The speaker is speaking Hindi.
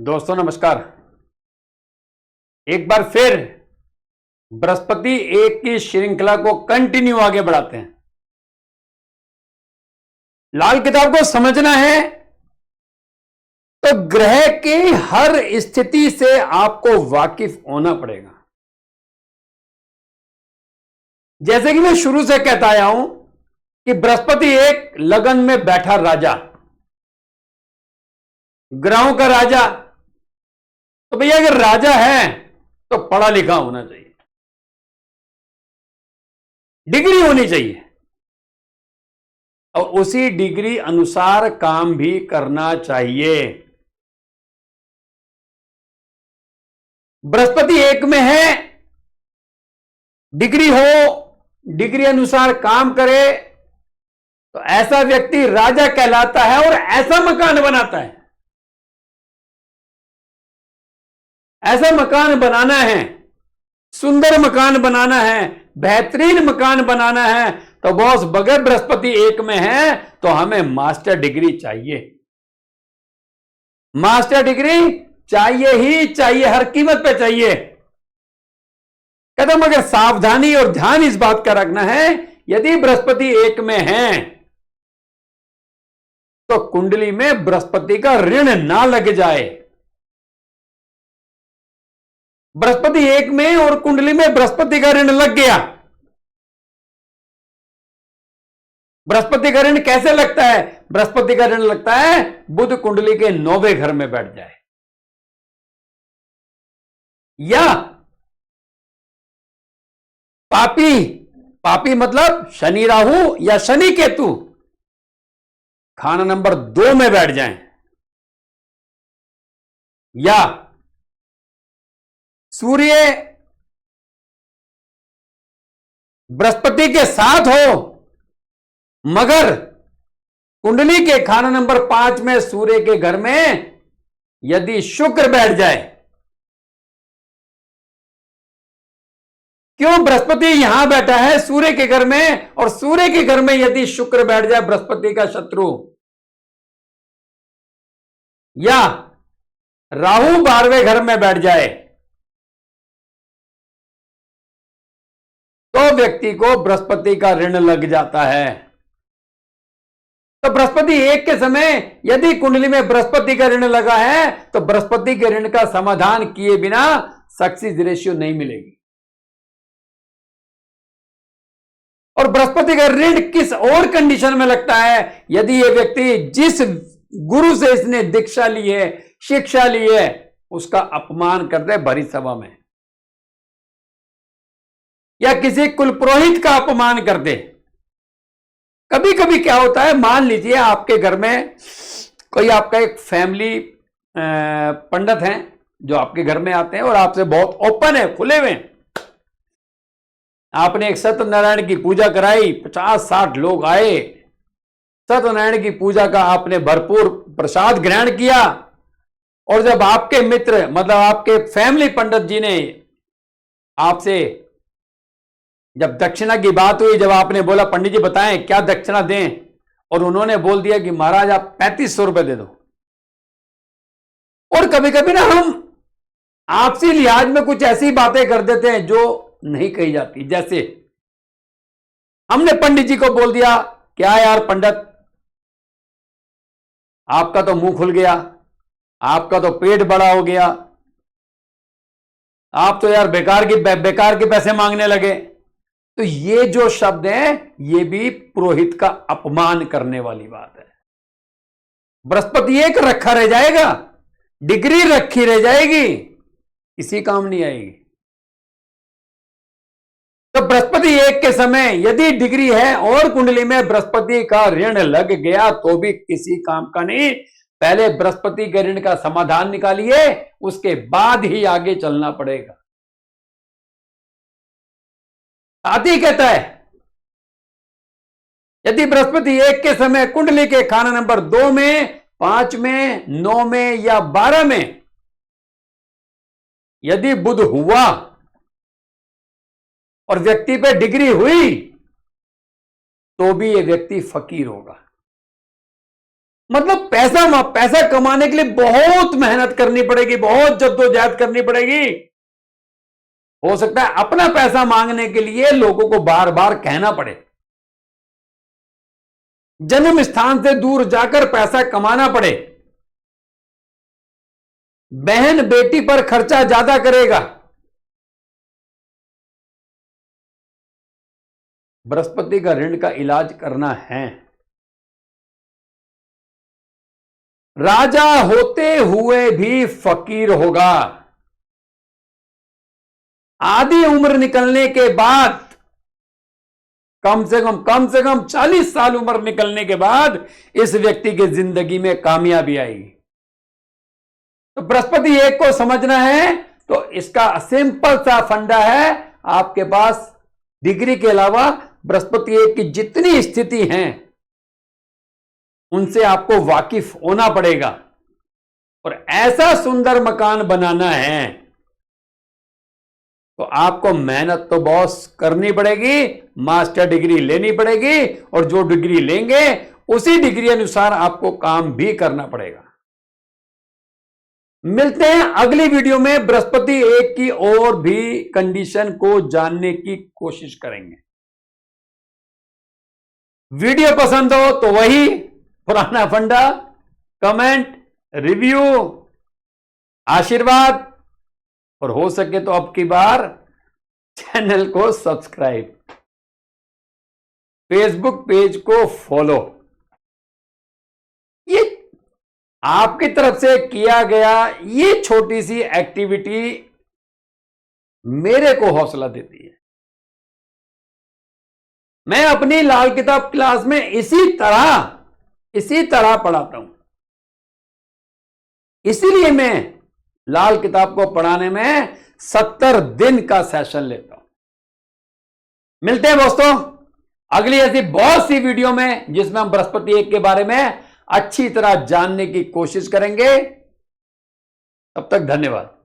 दोस्तों नमस्कार। एक बार फिर बृहस्पति एक की श्रृंखला को कंटिन्यू आगे बढ़ाते हैं। लाल किताब को समझना है तो ग्रह की हर स्थिति से आपको वाकिफ होना पड़ेगा। जैसे कि मैं शुरू से कहता आया हूं कि बृहस्पति एक लगन में बैठा राजा, ग्रहों का राजा। तो भैया अगर राजा है तो पढ़ा लिखा होना चाहिए, डिग्री होनी चाहिए और उसी डिग्री अनुसार काम भी करना चाहिए। बृहस्पति एक में है, डिग्री हो, डिग्री अनुसार काम करे तो ऐसा व्यक्ति राजा कहलाता है और ऐसा मकान बनाता है। ऐसा मकान बनाना है, सुंदर मकान बनाना है, बेहतरीन मकान बनाना है तो बॉस बगैर बृहस्पति एक में है तो हमें मास्टर डिग्री चाहिए। मास्टर डिग्री चाहिए ही चाहिए, हर कीमत पे चाहिए। कहता मगर सावधानी और ध्यान इस बात का रखना है, यदि बृहस्पति एक में है तो कुंडली में बृहस्पति का ऋण ना लग जाए। बृहस्पति एक में और कुंडली में बृहस्पति का ऋण लग गया। बृहस्पति का ऋण कैसे लगता है? बृहस्पति का ऋण लगता है बुध कुंडली के 9वें घर में बैठ जाए, या पापी मतलब शनि राहु या शनि केतु खाना नंबर 2 में बैठ जाएं, या सूर्य बृहस्पति के साथ हो मगर कुंडली के खाना नंबर 5 में सूर्य के घर में यदि शुक्र बैठ जाए। क्यों बृहस्पति यहां बैठा है सूर्य के घर में, और सूर्य के घर में यदि शुक्र बैठ जाए बृहस्पति का शत्रु, या राहु 12वें घर में बैठ जाए तो व्यक्ति को बृहस्पति का ऋण लग जाता है। तो बृहस्पति एक के समय यदि कुंडली में बृहस्पति का ऋण लगा है तो बृहस्पति के ऋण का समाधान किए बिना सक्सेस रेशियो नहीं मिलेगी। और बृहस्पति का ऋण किस और कंडीशन में लगता है? यदि यह व्यक्ति जिस गुरु से इसने दीक्षा ली है, शिक्षा ली है, उसका अपमान कर दे भरी सभा में, या किसी कुल पुरोहित का अपमान कर दे। कभी कभी क्या होता है, मान लीजिए आपके घर में कोई आपका एक फैमिली पंडित हैं जो आपके घर में आते हैं और आपसे बहुत ओपन है, खुले हुए हैं। आपने एक सत्यनारायण की पूजा कराई, 50-60 लोग आए, सत्यनारायण की पूजा का आपने भरपूर प्रसाद ग्रहण किया, और जब आपके मित्र मतलब आपके फैमिली पंडित जी ने आपसे जब दक्षिणा की बात हुई, जब आपने बोला पंडित जी बताएं क्या दक्षिणा दें, और उन्होंने बोल दिया कि महाराज आप 3500 रुपए दे दो। और कभी कभी ना हम आपसी लिहाज में कुछ ऐसी बातें कर देते हैं जो नहीं कही जाती। जैसे हमने पंडित जी को बोल दिया क्या यार पंडित, आपका तो मुंह खुल गया, आपका तो पेट बड़ा हो गया, आप तो यार बेकार के पैसे मांगने लगे। तो ये जो शब्द है ये भी पुरोहित का अपमान करने वाली बात है। बृहस्पति एक रखा रह जाएगा, डिग्री रखी रह जाएगी, किसी काम नहीं आएगी। तो बृहस्पति एक के समय यदि डिग्री है और कुंडली में बृहस्पति का ऋण लग गया तो भी किसी काम का नहीं। पहले बृहस्पति के ऋण का समाधान निकालिए, उसके बाद ही आगे चलना पड़ेगा। साथ ही कहता है यदि बृहस्पति एक के समय कुंडली के खाना नंबर 2 में, 5 में, 9 में या 12 में यदि बुध हुआ और व्यक्ति पे डिग्री हुई तो भी यह व्यक्ति फकीर होगा। मतलब पैसा कमाने के लिए बहुत मेहनत करनी पड़ेगी, बहुत जद्दोजहद करनी पड़ेगी। हो सकता है अपना पैसा मांगने के लिए लोगों को बार बार कहना पड़े, जन्म स्थान से दूर जाकर पैसा कमाना पड़े, बहन बेटी पर खर्चा ज्यादा करेगा। बृहस्पति का ऋण का इलाज करना है। राजा होते हुए भी फकीर होगा। आधी उम्र निकलने के बाद, कम से कम 40 साल उम्र निकलने के बाद इस व्यक्ति की जिंदगी में कामयाबी आएगी। तो बृहस्पति एक को समझना है तो इसका सिंपल सा फंडा है, आपके पास डिग्री के अलावा बृहस्पति एक की जितनी स्थिति हैं उनसे आपको वाकिफ होना पड़ेगा। और ऐसा सुंदर मकान बनाना है तो आपको मेहनत तो बॉस करनी पड़ेगी, मास्टर डिग्री लेनी पड़ेगी, और जो डिग्री लेंगे उसी डिग्री अनुसार आपको काम भी करना पड़ेगा। मिलते हैं अगली वीडियो में, बृहस्पति एक की और भी कंडीशन को जानने की कोशिश करेंगे। वीडियो पसंद हो तो वही पुराना फंडा, कमेंट, रिव्यू, आशीर्वाद, और हो सके तो अब की बार चैनल को सब्सक्राइब, फेसबुक पेज को फॉलो। ये आपकी तरफ से किया गया ये छोटी सी एक्टिविटी मेरे को हौसला देती है। मैं अपनी लाल किताब क्लास में इसी तरह पढ़ाता हूं, इसीलिए मैं लाल किताब को पढ़ाने में 70 दिन का सेशन लेता हूं। मिलते हैं दोस्तों अगली ऐसी बहुत सी वीडियो में जिसमें हम बृहस्पति एक के बारे में अच्छी तरह जानने की कोशिश करेंगे। तब तक धन्यवाद।